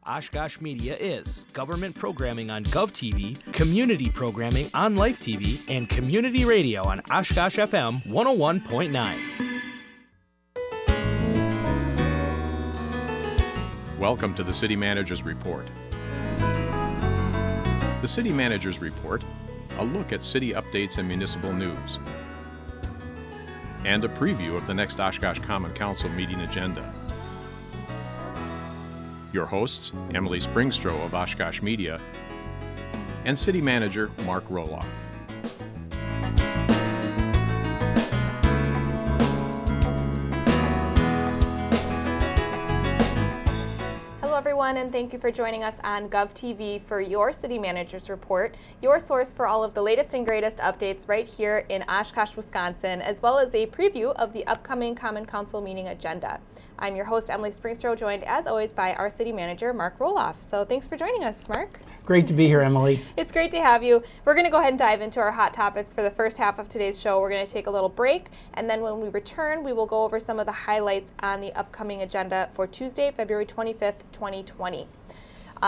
Oshkosh Media is government programming on GovTV, community programming on Life TV, and community radio on Oshkosh FM 101.9. Welcome to the City Manager's Report. The City Manager's Report, a look at city updates and municipal news, and a preview of the next Oshkosh Common Council meeting agenda. Your hosts, Emily Springstrow of Oshkosh Media and City Manager Mark Roloff. Hello everyone, and thank you for joining us on GovTV for your City Manager's Report, your source for all of the latest and greatest updates right here in Oshkosh, Wisconsin, as well as a preview of the upcoming Common Council meeting agenda. I'm your host, Emily Springstrow, joined as always by our City Manager, Mark Roloff. So thanks for joining us, Mark. Great to be here, Emily. It's great to have you. We're going to go ahead and dive into our hot topics for the first half of today's show. We're going to take a little break, and then when we return, we will go over some of the highlights on the upcoming agenda for Tuesday, February 25th, 2020.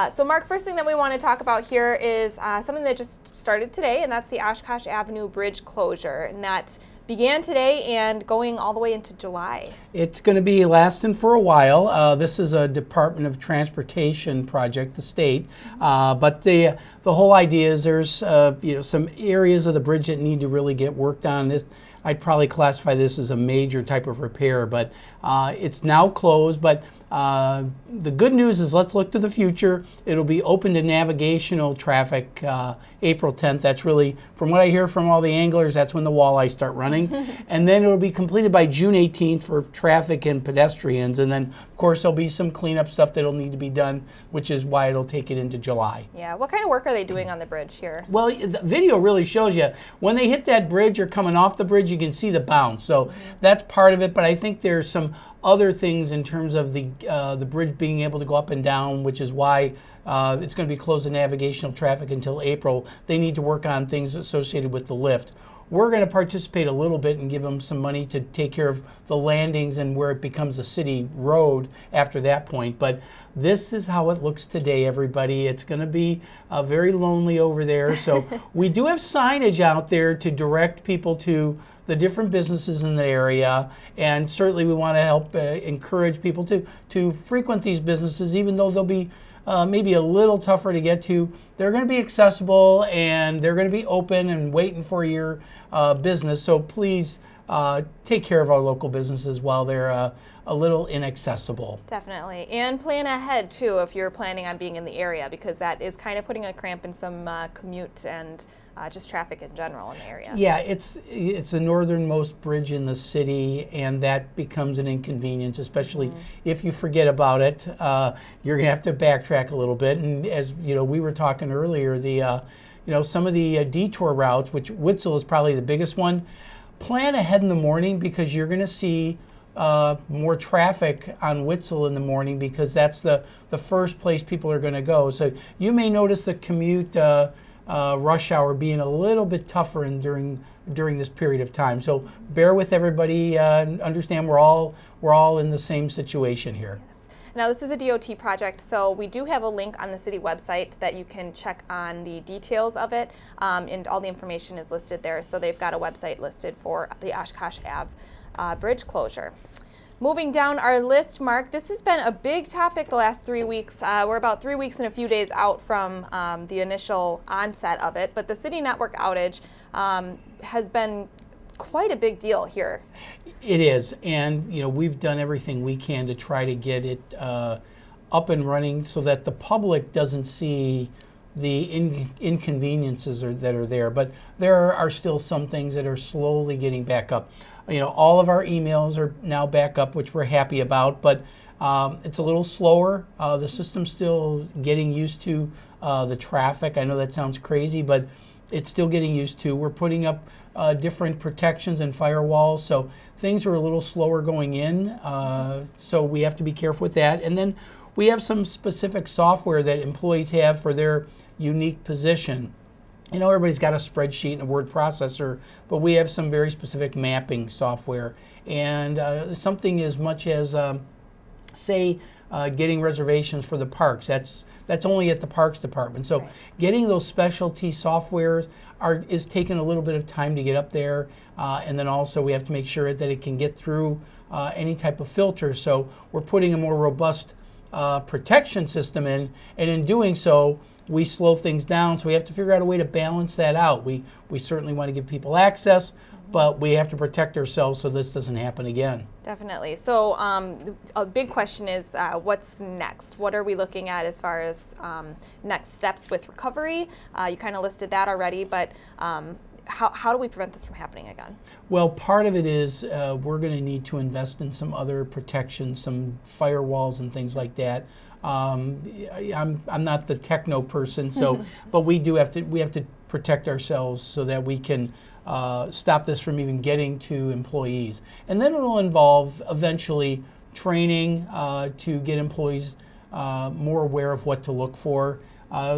So Mark, first thing that we want to talk about here is something that just started today, and that's the Oshkosh Avenue Bridge closure, and that began today and going all the way into July. It's going to be lasting for a while. This is a Department of Transportation project, the state, but the whole idea is there's some areas of the bridge that need to really get worked on. I'd probably classify this as a major type of repair, but it's now closed. But the good news is, let's look to the future. It'll be open to navigational traffic April 10th. That's really, from what I hear from all the anglers, that's when the walleyes start running. And then it'll be completed by June 18th for traffic and pedestrians. And then, of course, there'll be some cleanup stuff that'll need to be done, which is why it'll take it into July. Yeah, what kind of work are they doing on the bridge here? Well, the video really shows you when they hit that bridge or coming off the bridge, you can see the bounce. So that's part of it, but I think there's some other things in terms of the bridge being able to go up and down, which is why it's going to be closed to navigational traffic until April. They need to work on things associated with the lift. We're going to participate a little bit and give them some money to take care of the landings and where it becomes a city road after that point. But this is how it looks today, everybody. It's going to be very lonely over there. So we do have signage out there to direct people to the different businesses in the area, and certainly we want to help encourage people to frequent these businesses, even though they'll be maybe a little tougher to get to. They're going to be accessible, and they're going to be open and waiting for your business. So please take care of our local businesses while they're a little inaccessible. Definitely. And plan ahead, too, if you're planning on being in the area, because that is kind of putting a cramp in some commute and just traffic in general in the area. Yeah, it's the northernmost bridge in the city, and that becomes an inconvenience, especially if you forget about it. You're going to have to backtrack a little bit. And as you know, we were talking earlier, some of the detour routes, which Witzel is probably the biggest one, plan ahead in the morning, because you're going to see more traffic on Witzel in the morning, because that's the first place people are going to go. So you may notice the commute rush hour being a little bit tougher during this period of time. So bear with everybody. Understand we're all in the same situation here. Yes. Now, this is a DOT project, so we do have a link on the city website that you can check on the details of it, and all the information is listed there. So they've got a website listed for the Oshkosh Ave bridge closure. Moving down our list, Mark, this has been a big topic the last 3 weeks. We're about 3 weeks and a few days out from the initial onset of it, but the city network outage has been quite a big deal here. It is, and we've done everything we can to try to get it up and running so that the public doesn't see the inconveniences that are there, but there are still some things that are slowly getting back up. All of our emails are now back up, which we're happy about, but it's a little slower. The system's still getting used to the traffic. I know that sounds crazy, but it's still getting used to. We're putting up different protections and firewalls, so things are a little slower going in, so we have to be careful with that. And then we have some specific software that employees have for their unique position. Everybody's got a spreadsheet and a word processor, but we have some very specific mapping software. And something as much as, say, getting reservations for the parks. That's only at the Parks Department. So getting those specialty softwares is taking a little bit of time to get up there, and then also we have to make sure that it can get through any type of filter. So we're putting a more robust protection system in, and in doing so, we slow things down. So we have to figure out a way to balance that out. We certainly want to give people access, but we have to protect ourselves so this doesn't happen again. Definitely. So a big question is what's next? What are we looking at as far as next steps with recovery? You kind of listed that already, but how do we prevent this from happening again? Well, part of it is we're going to need to invest in some other protection, some firewalls and things like that. I'm not the techno person, so but we have to protect ourselves so that we can stop this from even getting to employees. And then it will involve eventually training to get employees more aware of what to look for.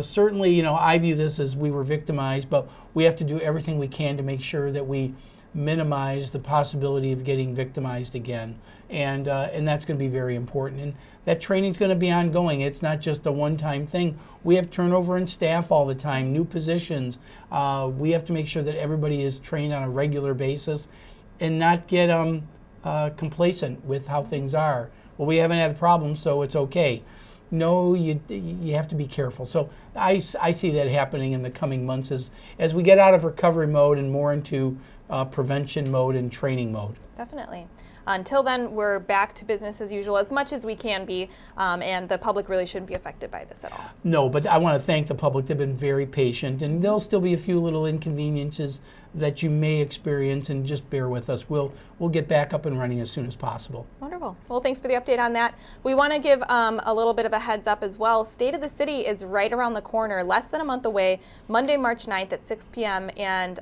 Certainly, I view this as we were victimized, but we have to do everything we can to make sure that we minimize the possibility of getting victimized again. And that's going to be very important. And that training is going to be ongoing. It's not just a one-time thing. We have turnover in staff all the time, new positions. We have to make sure that everybody is trained on a regular basis and not get complacent with how things are. Well, we haven't had a problem, so it's okay. No, you have to be careful. So I see that happening in the coming months as we get out of recovery mode and more into prevention mode and training mode. Definitely. Until then, we're back to business as usual as much as we can be, and the public really shouldn't be affected by this at all. No, but I want to thank the public. They've been very patient, and there'll still be a few little inconveniences that you may experience, and just bear with us. We'll get back up and running as soon as possible. Wonderful. Well, thanks for the update on that. We want to give a little bit of a heads up as well. State of the City is right around the corner, less than a month away, Monday, March 9th at 6 p.m. And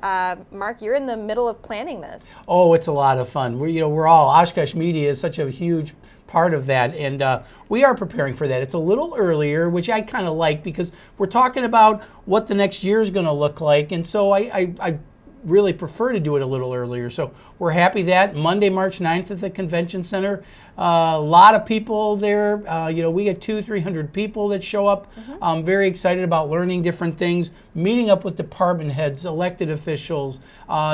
Mark, you're in the middle of planning this. Oh, it's a lot of fun. We're all, Oshkosh Media is such a huge part of that, and we are preparing for that. It's a little earlier, which I kind of like, because we're talking about what the next year is going to look like, and so I really prefer to do it a little earlier. So we're happy that Monday, March 9th at the Convention Center. A lot of people there. We get 200-300 people that show up. I'm very excited about learning different things, meeting up with department heads, elected officials,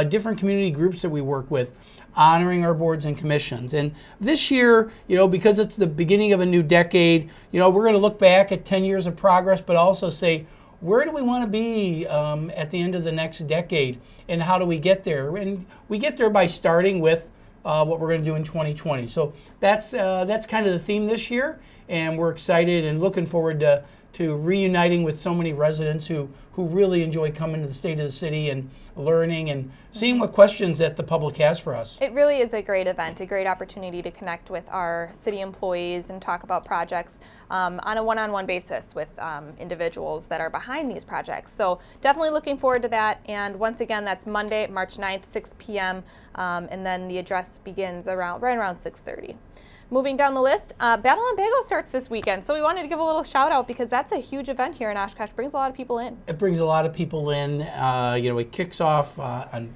different community groups that we work with, honoring our boards and commissions. And this year, because it's the beginning of a new decade, we're going to look back at 10 years of progress, but also say, where do we want to be at the end of the next decade, and how do we get there? And we get there by starting with what we're going to do in 2020. So that's kind of the theme this year, and we're excited and looking forward to reuniting with so many residents who really enjoy coming to the State of the City and learning and seeing what questions that the public has for us. It really is a great event, a great opportunity to connect with our city employees and talk about projects on a one-on-one basis with individuals that are behind these projects. So definitely looking forward to that. And once again, that's Monday, March 9th, 6 p.m. And then the address begins right around 6:30. Moving down the list, Battle on Bago starts this weekend, so we wanted to give a little shout out because that's a huge event here in Oshkosh. Brings a lot of people in. It brings a lot of people in. It kicks off on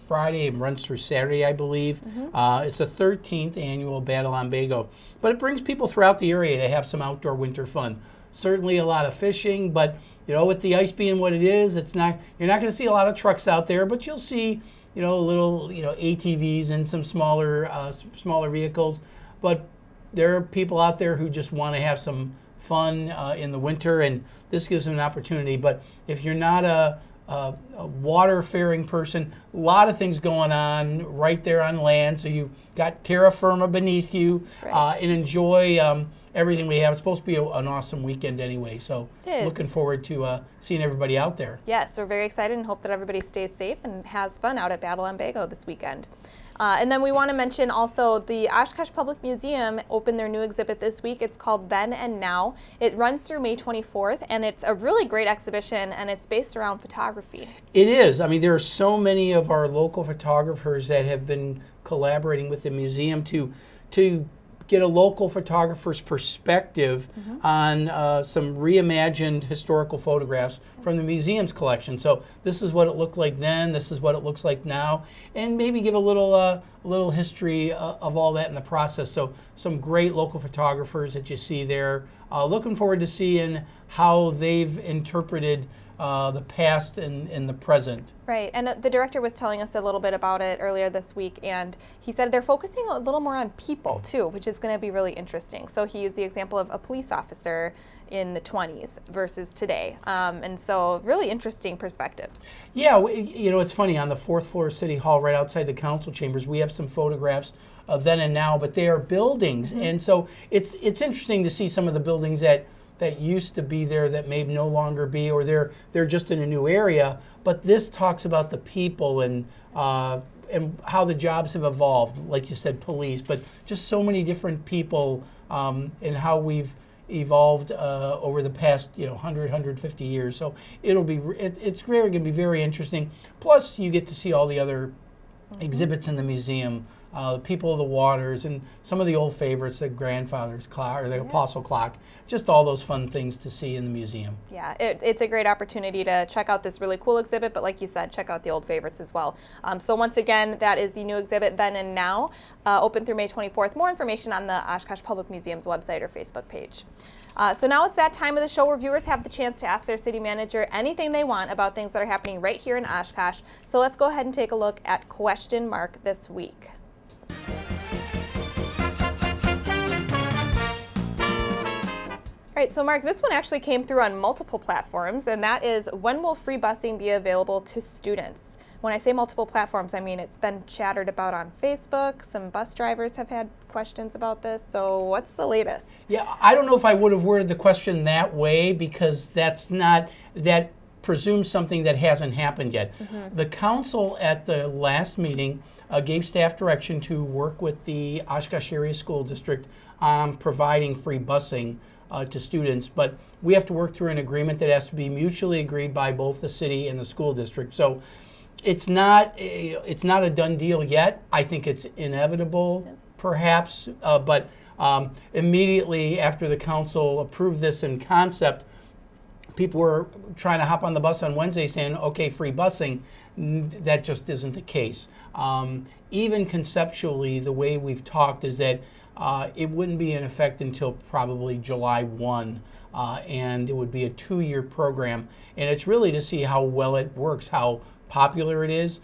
Friday and runs through Saturday, I believe. It's the 13th annual Battle on Bago, but it brings people throughout the area to have some outdoor winter fun. Certainly a lot of fishing, but with the ice being what it is, you're not going to see a lot of trucks out there, but you'll see little ATVs and some smaller vehicles. But there are people out there who just want to have some fun in the winter, and this gives them an opportunity. But if you're not a water-faring person, a lot of things going on right there on land. So you got terra firma beneath you, and enjoy everything we have. It's supposed to be an awesome weekend anyway. So looking forward to seeing everybody out there. Yes, we're very excited and hope that everybody stays safe and has fun out at Battle on Bago this weekend. And then we want to mention also the Oshkosh Public Museum opened their new exhibit this week. It's called Then and Now. It runs through May 24th, and it's a really great exhibition, and it's based around photography. It is. I mean, there are so many of our local photographers that have been collaborating with the museum to get a local photographer's perspective on some reimagined historical photographs from the museum's collection. So this is what it looked like then, this is what it looks like now, and maybe give a little little history of all that in the process. So some great local photographers that you see there. Looking forward to seeing how they've interpreted the past and the present. Right, and the director was telling us a little bit about it earlier this week, and he said they're focusing a little more on people too, which is going to be really interesting. So he used the example of a police officer in the 20s versus today, and so really interesting perspectives. Yeah, you know, it's funny, on the 4th floor of City Hall, right outside the council chambers, we have some photographs of then and now, but they are buildings, and so it's interesting to see some of the buildings that used to be there that may no longer be, or they're just in a new area. But this talks about the people and how the jobs have evolved, like you said, police, but just so many different people and how we've evolved over the past 100, 150 years. So it's going to be very interesting. Plus, you get to see all the other exhibits in the museum. People of the Waters, and some of the old favorites, the grandfather's clock or the apostle clock, just all those fun things to see in the museum. Yeah, it's a great opportunity to check out this really cool exhibit, but like you said, check out the old favorites as well. So once again, that is the new exhibit, Then and Now, open through May 24th. More information on the Oshkosh Public Museum's website or Facebook page. So now it's that time of the show where viewers have the chance to ask their city manager anything they want about things that are happening right here in Oshkosh. So let's go ahead and take a look at Question Mark this week. All right, so Mark, this one actually came through on multiple platforms, and that is, when will free busing be available to students? When I say multiple platforms, I mean it's been chattered about on Facebook. Some bus drivers have had questions about this. So what's the latest? Yeah, I don't know if I would have worded the question that way, because that presumes something that hasn't happened yet. The council at the last meeting gave staff direction to work with the Oshkosh Area School District on providing free busing to students, but we have to work through an agreement that has to be mutually agreed by both the city and the school district. So it's not a done deal yet. I think it's inevitable, perhaps, but immediately after the council approved this in concept, people were trying to hop on the bus on Wednesday saying, okay, free busing. That just isn't the case. Even conceptually, the way we've talked is that it wouldn't be in effect until probably July 1, and it would be a 2-year program. And it's really to see how well it works, how popular it is,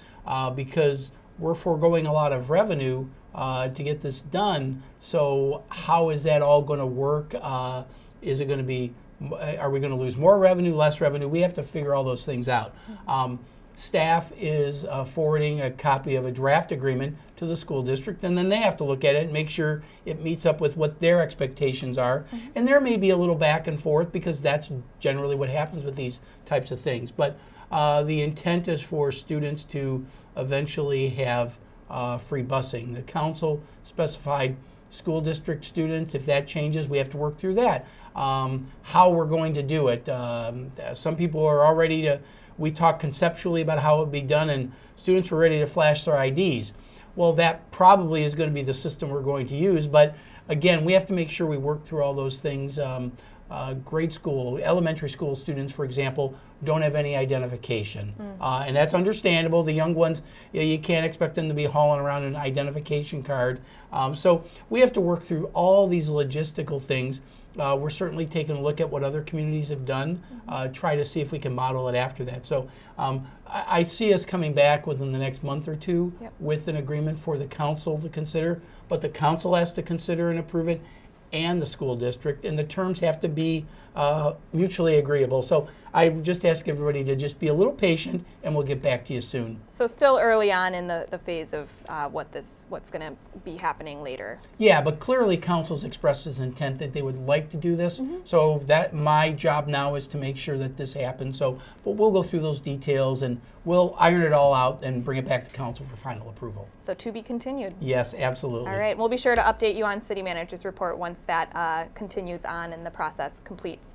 because we're foregoing a lot of revenue to get this done. So how is that all going to work? Is it going to be, are we going to lose more revenue, less revenue? We have to figure all those things out. Staff is forwarding a copy of a draft agreement to the school district, and then they have to look at it and make sure it meets up with what their expectations are. And there may be a little back and forth, because that's generally what happens with these types of things. But the intent is for students to eventually have free busing. The council specified school district students. If that changes, we have to work through that. How we're going to do it. Some people are all ready to. We talked conceptually about how it would be done, and students were ready to flash their IDs. Well, that probably is going to be the system we're going to use, but again, we have to make sure we work through all those things. Grade school, elementary school students, for example, don't have any identification, and that's understandable. The young ones, you can't expect them to be hauling around an identification card. So we have to work through all these logistical things. We're certainly taking a look at what other communities have done, try to see if we can model it after that. So I see us coming back within the next month or two with an agreement for the council to consider, but the council has to consider and approve it, and the school district, and the terms have to be mutually agreeable. So I just ask everybody to just be a little patient, and we'll get back to you soon. So still early on in the phase of what's going to be happening later. Yeah, but clearly council's expressed its intent that they would like to do this. So that my job now is to make sure that this happens. So, but we'll go through those details, and we'll iron it all out and bring it back to council for final approval. So to be continued. Yes, absolutely. All right, we'll be sure to update you on City Manager's report once that continues on and the process completes.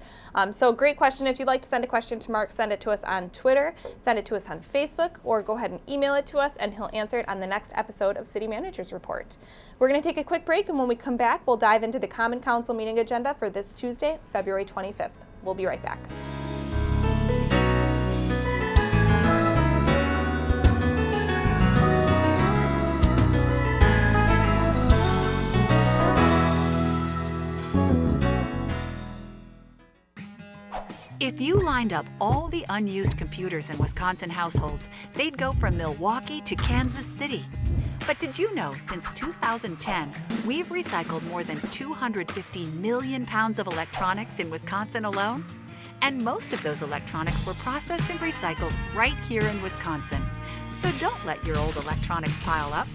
So great question. If you'd like to send a question to Mark, send it to us on Twitter, send it to us on Facebook, or go ahead and email it to us, and he'll answer it on the next episode of City Manager's Report. We're going to take a quick break, and when we come back, we'll dive into the Common Council meeting agenda for this Tuesday, February 25th. We'll be right back. If you lined up all the unused computers in Wisconsin households, they'd go from Milwaukee to Kansas City. But did you know since 2010, we've recycled more than 250 million pounds of electronics in Wisconsin alone? And most of those electronics were processed and recycled right here in Wisconsin. So don't let your old electronics pile up.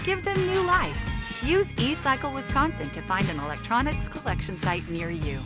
Give them new life. Use eCycle Wisconsin to find an electronics collection site near you.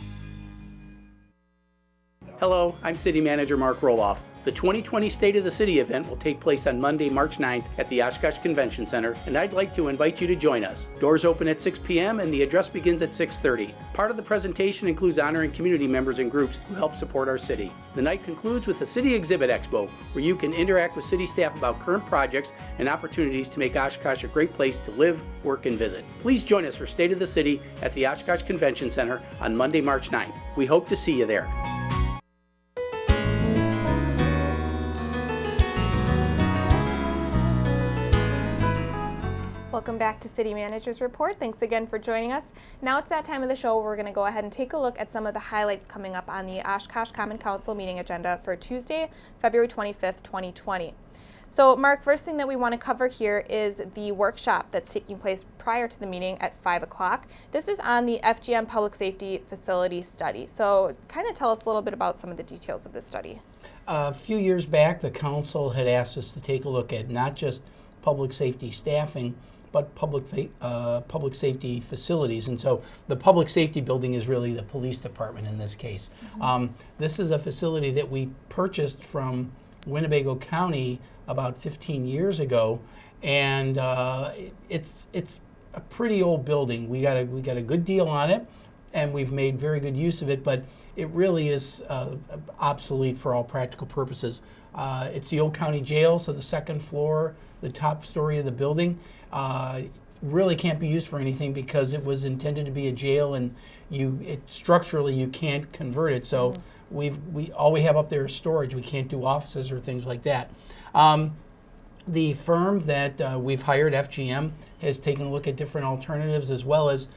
Hello, I'm City Manager Mark Roloff. The 2020 State of the City event will take place on Monday, March 9th at the Oshkosh Convention Center, and I'd like to invite you to join us. Doors open at 6 p.m. and the address begins at 6:30. Part of the presentation includes honoring community members and groups who help support our city. The night concludes with the City Exhibit Expo, where you can interact with city staff about current projects and opportunities to make Oshkosh a great place to live, work, and visit. Please join us for State of the City at the Oshkosh Convention Center on Monday, March 9th. We hope to see you there. Welcome back to City Manager's Report. Thanks again for joining us. Now it's that time of the show where we're going to go ahead and take a look at some of the highlights coming up on the Oshkosh Common Council meeting agenda for Tuesday, February 25th, 2020. So, Mark, first thing that we want to cover here is the workshop that's taking place prior to the meeting at 5 o'clock. This is on the FGM Public Safety Facility Study. So, kind of tell us a little bit about some of the details of this study. A few years back, the council had asked us to take a look at not just public safety staffing, but public safety facilities. And so the public safety building is really the police department in this case. Mm-hmm. This is a facility that we purchased from Winnebago County about 15 years ago, and it's a pretty old building. We got a good deal on it, and we've made very good use of it, but it really is obsolete for all practical purposes. It's the old county jail, so the second floor, the top story of the building, really can't be used for anything because it was intended to be a jail, and structurally you can't convert it. So all we have up there is storage. We can't do offices or things like that. The firm that we've hired, FGM, has taken a look at different alternatives as well as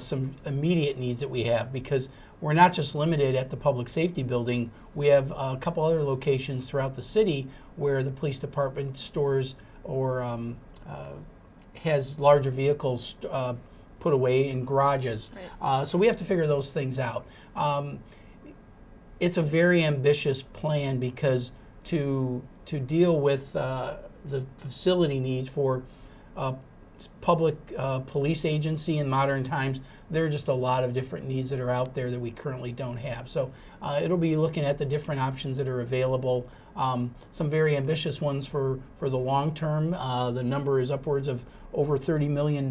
some immediate needs that we have, because we're not just limited at the public safety building. We have a couple other locations throughout the city where the police department stores or has larger vehicles put away in garages. Right. So we have to figure those things out. It's a very ambitious plan because to deal with the facility needs for public police agency in modern times, there are just a lot of different needs that are out there that we currently don't have. So it'll be looking at the different options that are available. Some very ambitious ones for the long term. The number is upwards of over $30 million.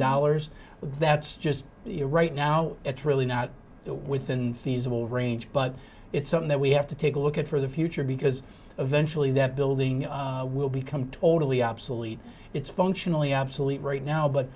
That's just, right now, it's really not within feasible range, but it's something that we have to take a look at for the future, because eventually that building will become totally obsolete. It's functionally obsolete right now, but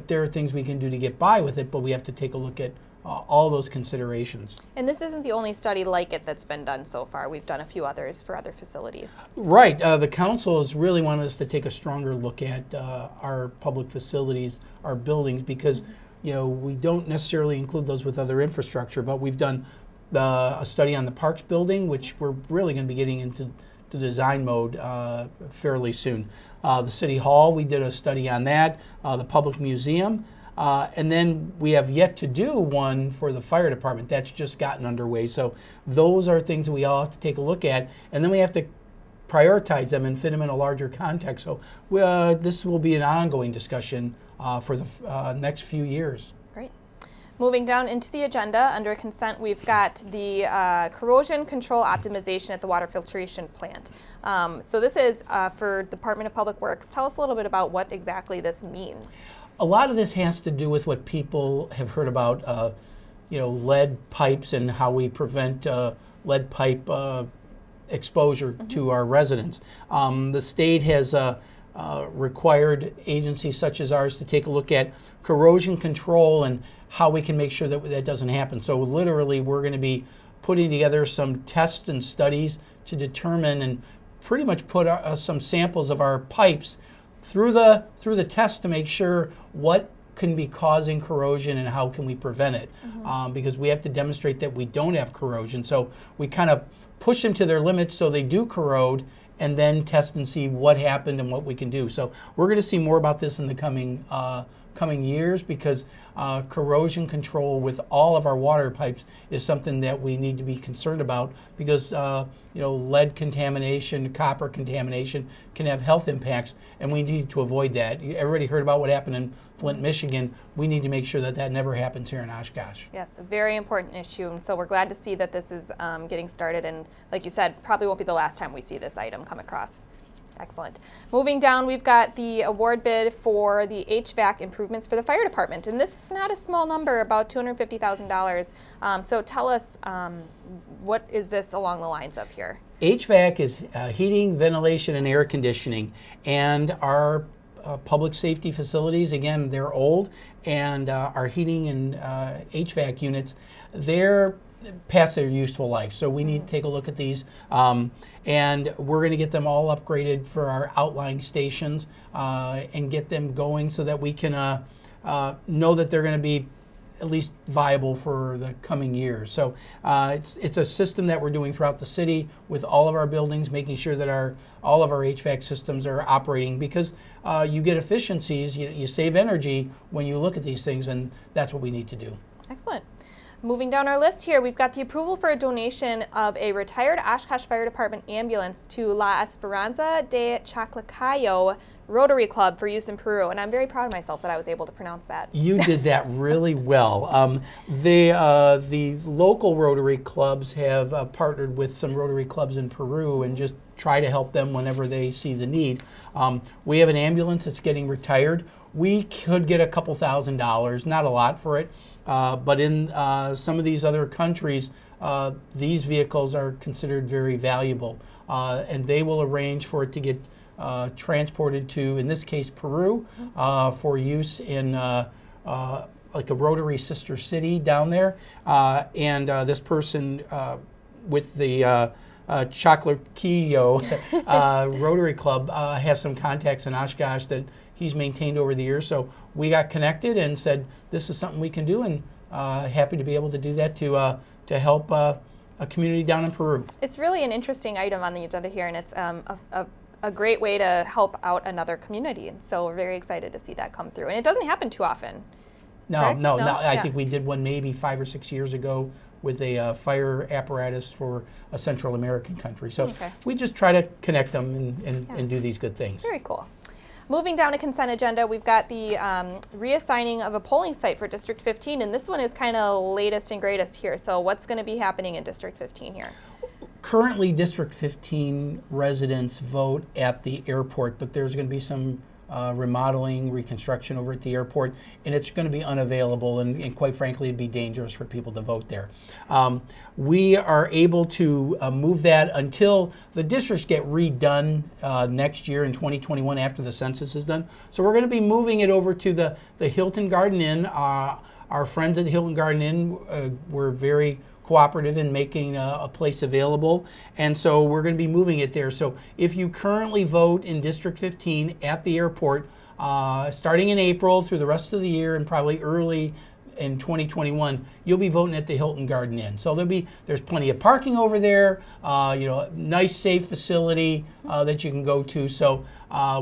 there are things we can do to get by with it, but we have to take a look at all those considerations. And this isn't the only study like it that's been done so far. We've done a few others for other facilities. Right. The council has really wanted us to take a stronger look at our public facilities, our buildings, because we don't necessarily include those with other infrastructure, but we've done a study on the Parks building, which we're really going to be getting into the design mode fairly soon. The City Hall, we did a study on that, the Public Museum, and then we have yet to do one for the fire department. That's just gotten underway. So those are things that we all have to take a look at, and then we have to prioritize them and fit them in a larger context. So this will be an ongoing discussion for the next few years. Great. Moving down into the agenda, under consent, we've got the corrosion control optimization at the water filtration plant. So this is for Department of Public Works. Tell us a little bit about what exactly this means. A lot of this has to do with what people have heard about, lead pipes and how we prevent lead pipe exposure to our residents. The state has required agencies such as ours to take a look at corrosion control and how we can make sure that that doesn't happen. So literally, we're going to be putting together some tests and studies to determine and pretty much put some samples of our pipes through the test to make sure what can be causing corrosion and how can we prevent it, because we have to demonstrate that we don't have corrosion. So we kind of push them to their limits so they do corrode, and then test and see what happened and what we can do. So we're going to see more about this in the coming years, because corrosion control with all of our water pipes is something that we need to be concerned about, because lead contamination, copper contamination can have health impacts, and we need to avoid that. Everybody heard about what happened in Flint, Michigan. We need to make sure that that never happens here in Oshkosh. Yes, a very important issue, and so we're glad to see that this is getting started, and like you said, probably won't be the last time we see this item come across. Excellent. Moving down, we've got the award bid for the HVAC improvements for the fire department, and this is not a small number, about $250,000. So tell us, what is this along the lines of here? HVAC is heating, ventilation, and air conditioning, and our public safety facilities, again, they're old, and our heating and HVAC units, they're past their useful life. So we need to take a look at these, and we're going to get them all upgraded for our outlying stations and get them going so that we can know that they're going to be at least viable for the coming years. So it's a system that we're doing throughout the city with all of our buildings, making sure that all of our HVAC systems are operating, because you get efficiencies, you save energy when you look at these things, and that's what we need to do. Excellent. Moving down our list here, we've got the approval for a donation of a retired Oshkosh Fire Department ambulance to La Esperanza de Chaclacayo Rotary Club for use in Peru, and I'm very proud of myself that I was able to pronounce that. You did that really well. The local Rotary clubs have partnered with some Rotary clubs in Peru and just try to help them whenever they see the need. We have an ambulance that's getting retired. We could get a couple $1,000s, not a lot for it, but in some of these other countries, these vehicles are considered very valuable, and they will arrange for it to get transported to, in this case, Peru, for use in like a Rotary sister city down there. And this person with the Chaclacayo Rotary Club has some contacts in Oshkosh that he's maintained over the years. So we got connected and said, this is something we can do, and happy to be able to do that to help a community down in Peru. It's really an interesting item on the agenda here, and it's a great way to help out another community. And so we're very excited to see that come through. And it doesn't happen too often. No. I think we did one maybe 5 or 6 years ago with a fire apparatus for a Central American country. So we just try to connect them and do these good things. Very cool. Moving down to consent agenda, we've got the reassigning of a polling site for District 15, and this one is kind of latest and greatest here. So what's going to be happening in District 15 here? Currently, District 15 residents vote at the airport, but there's going to be some remodeling, reconstruction over at the airport, and it's going to be unavailable, and quite frankly, it'd be dangerous for people to vote there. We are able to move that until the districts get redone next year in 2021 after the census is done. So we're going to be moving it over to the Hilton Garden Inn. Our friends at the Hilton Garden Inn were very cooperative in making a place available, and so we're going to be moving it there. So if you currently vote in District 15 at the airport, starting in April through the rest of the year and probably early in 2021, you'll be voting at the Hilton Garden Inn. So there's plenty of parking over there, nice safe facility that you can go to. So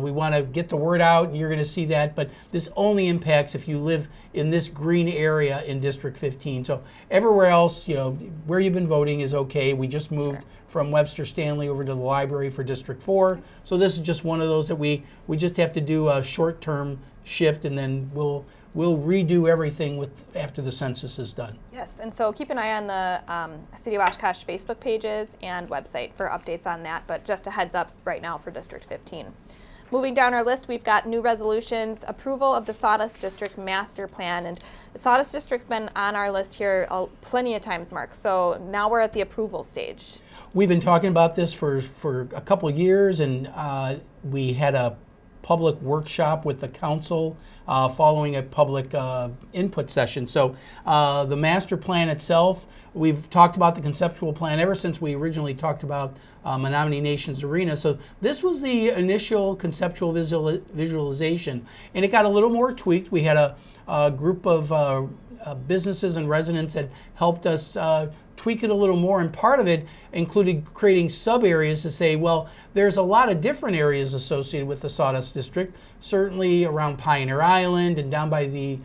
we want to get the word out, and you're going to see that, but this only impacts if you live in this green area in District 15. So everywhere else, where you've been voting is okay. We just moved from Webster Stanley over to the library for District 4. So this is just one of those that we just have to do a short-term shift, and then we'll redo everything after the census is done. Yes, and so keep an eye on the City of Oshkosh Facebook pages and website for updates on that, but just a heads up right now for District 15. Moving down our list, we've got new resolutions, approval of the Sawdust District Master Plan, and the Sawdust District's been on our list here plenty of times, Mark, so now we're at the approval stage. We've been talking about this for a couple of years, and we had a public workshop with the council following a public input session. So the master plan itself, we've talked about the conceptual plan ever since we originally talked about Menominee Nations Arena. So this was the initial conceptual visualization, and it got a little more tweaked. We had a group of businesses and residents that helped us tweak it a little more, and part of it included creating sub areas to say, well, there's a lot of different areas associated with the Sawdust District, certainly around Pioneer Island and down by the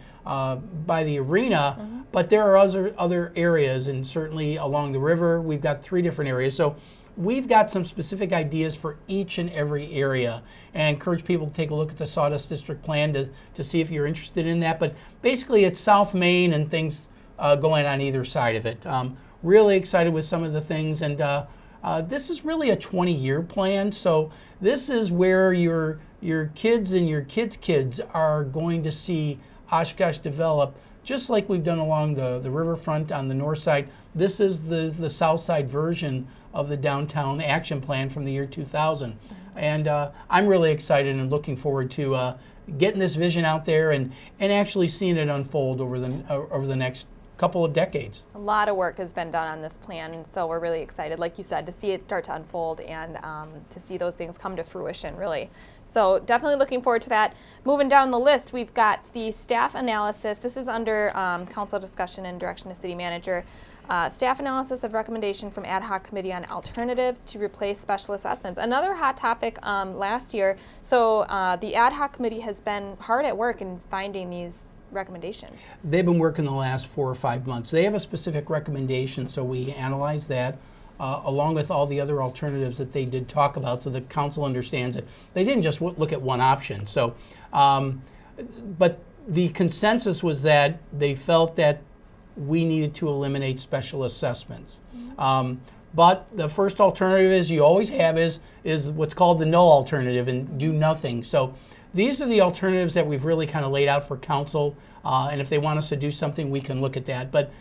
arena, but there are other areas, and certainly along the river, we've got 3 different areas. So we've got some specific ideas for each and every area, and I encourage people to take a look at the Sawdust District plan to see if you're interested in that. But basically it's South Main and things going on either side of it. Really excited with some of the things, and this is really a 20-year plan, so this is where your kids and your kids' kids are going to see Oshkosh develop, just like we've done along the riverfront on the north side. This is the south side version of the downtown action plan from the year 2000. And I'm really excited and looking forward to getting this vision out there and actually seeing it unfold over the next couple of decades. A lot of work has been done on this plan, and so we're really excited, like you said, to see it start to unfold and to see those things come to fruition, really. So definitely looking forward to that. Moving down the list, we've got the staff analysis. This is under council discussion and direction to city manager. Staff analysis of recommendation from ad hoc committee on alternatives to replace special assessments. Another hot topic last year. So the ad hoc committee has been hard at work in finding these recommendations. They've been working the last 4 or 5 months. They have a specific recommendation, so we analyze that along with all the other alternatives that they did talk about, so the council understands it. They didn't just look at one option. So, but the consensus was that they felt that we needed to eliminate special assessments. But the first alternative is you always have is what's called the null alternative, and do nothing. So these are the alternatives that we've really kind of laid out for council, and if they want us to do something, we can look at that. But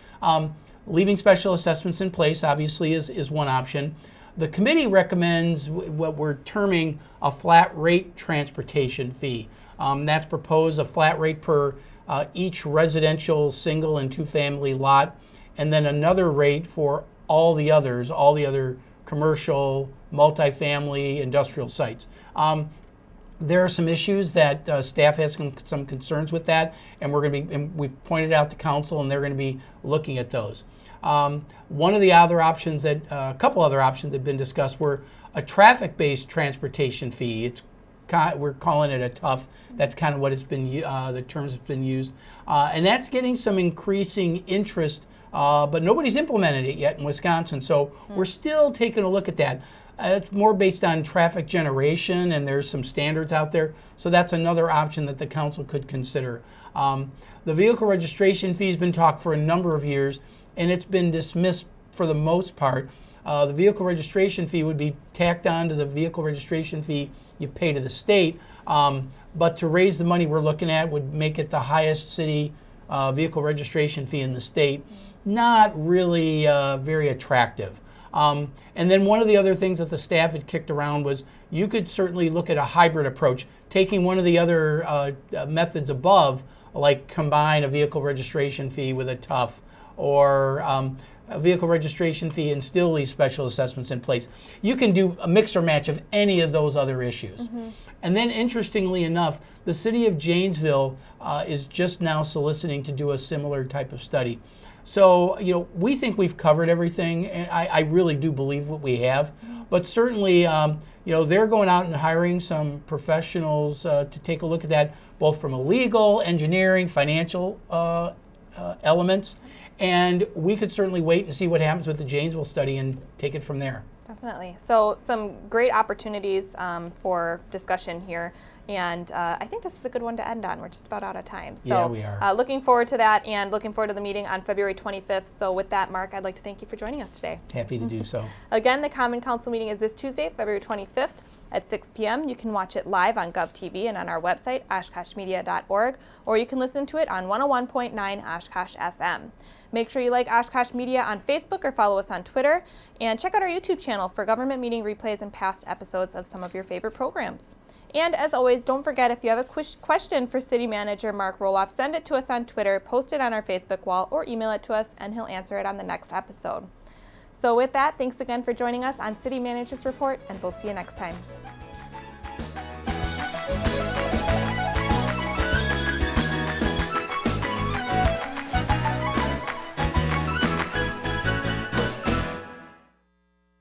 leaving special assessments in place obviously is one option. The committee recommends what we're terming a flat rate transportation fee. That's proposed a flat rate per each residential single and 2-family lot, and then another rate for all the other commercial, multifamily, industrial sites. There are some issues that staff has some concerns with that, and we've pointed out to council, and they're going to be looking at those. One of the other options a couple other options that have been discussed were a traffic-based transportation fee. We're calling it a TUF. That's kind of what it's been, the terms have been used. And that's getting some increasing interest, but nobody's implemented it yet in Wisconsin. So we're still taking a look at that. It's more based on traffic generation, and there's some standards out there. So that's another option that the council could consider. The vehicle registration fee has been talked for a number of years, and it's been dismissed for the most part. The vehicle registration fee would be tacked on to the vehicle registration fee you pay to the state, but to raise the money we're looking at would make it the highest city vehicle registration fee in the state. Not really very attractive. And then one of the other things that the staff had kicked around was you could certainly look at a hybrid approach, taking one of the other methods above, like combine a vehicle registration fee with a TUF, or a vehicle registration fee and still leave special assessments in place. You can do a mix or match of any of those other issues. And then interestingly enough, the city of Janesville is just now soliciting to do a similar type of study. So, we think we've covered everything, and I really do believe what we have. But certainly, they're going out and hiring some professionals to take a look at that, both from a legal, engineering, financial elements. And we could certainly wait and see what happens with the Janesville study and take it from there. Definitely. So some great opportunities for discussion here, and I think this is a good one to end on. We're just about out of time. So yeah, we are. Looking forward to that, and looking forward to the meeting on February 25th. So with that, Mark, I'd like to thank you for joining us today. Happy to do so. Again, the Common Council meeting is this Tuesday, February 25th At 6 p.m., you can watch it live on GovTV and on our website, oshkoshmedia.org, or you can listen to it on 101.9 Oshkosh FM. Make sure you like Oshkosh Media on Facebook or follow us on Twitter, and check out our YouTube channel for government meeting replays and past episodes of some of your favorite programs. And as always, don't forget, if you have a question for City Manager Mark Roloff, send it to us on Twitter, post it on our Facebook wall, or email it to us, and he'll answer it on the next episode. So with that, thanks again for joining us on City Manager's Report, and we'll see you next time.